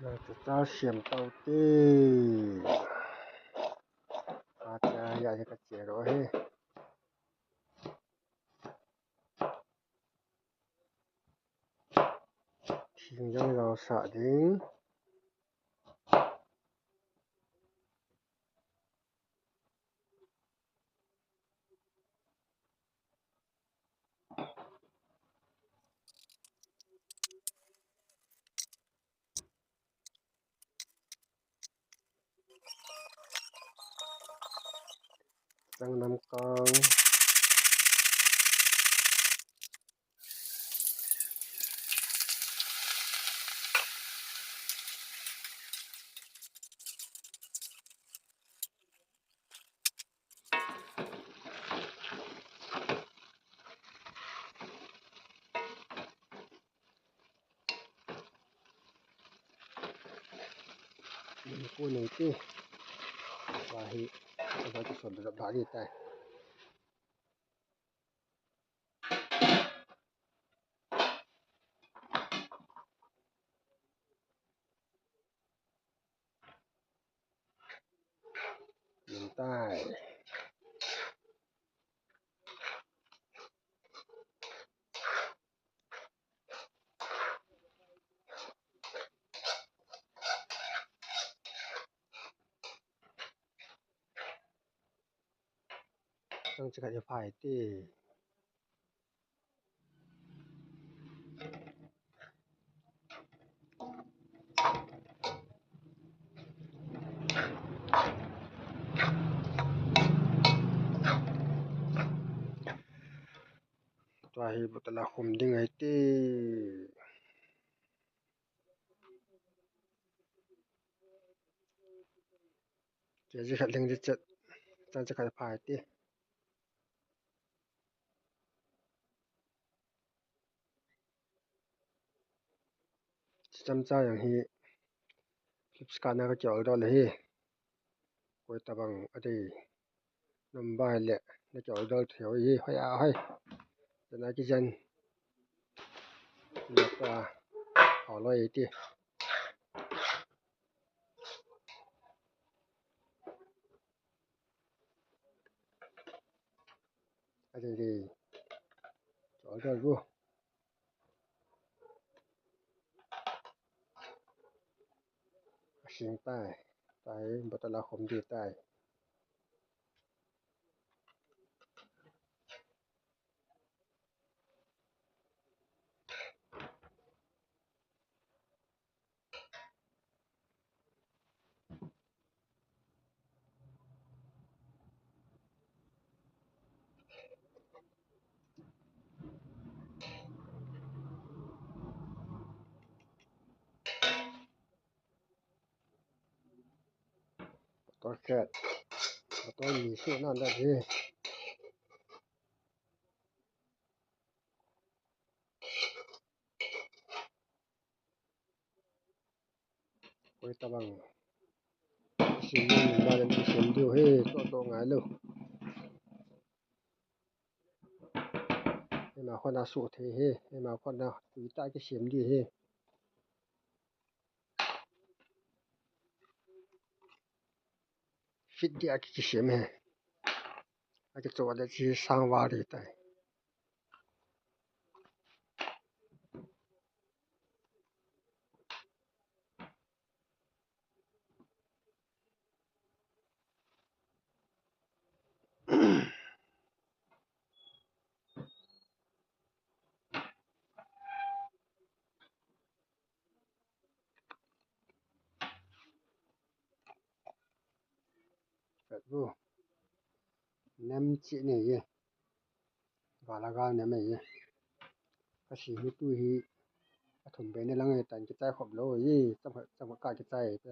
Kita siam tau ti. Acha ya je kecil ro he. Thing yang lo sa ding. Sang nam kang ku nei ti wa hi ba ji son da ba ri tai yin tai sangจะจะphai ti twa hi botala khum ding ai ti je ji khat leng ji chat sangจะkhat phai ti chamcha yang hi Flipscanner ka chol do le hi koi tabang adi number le na chol do theu hi hoi a hoi na ki jan la ta ho loi ti adi ri chol do ru sing tai tai botala khum di tai to ket to mi su nan da ji koi tabang sing ni ba le sim du he to ngai lo he ma khona su the he he ma khona tu ta ki sim di he fit dia ki sim he a ki cho da ji sang wa ri tai kat bu nem chi ne ye ba la ga nem ye ka si hi tu hi a thum be ne lang ai tan ki tai khop lo yi cham ka ki tai pe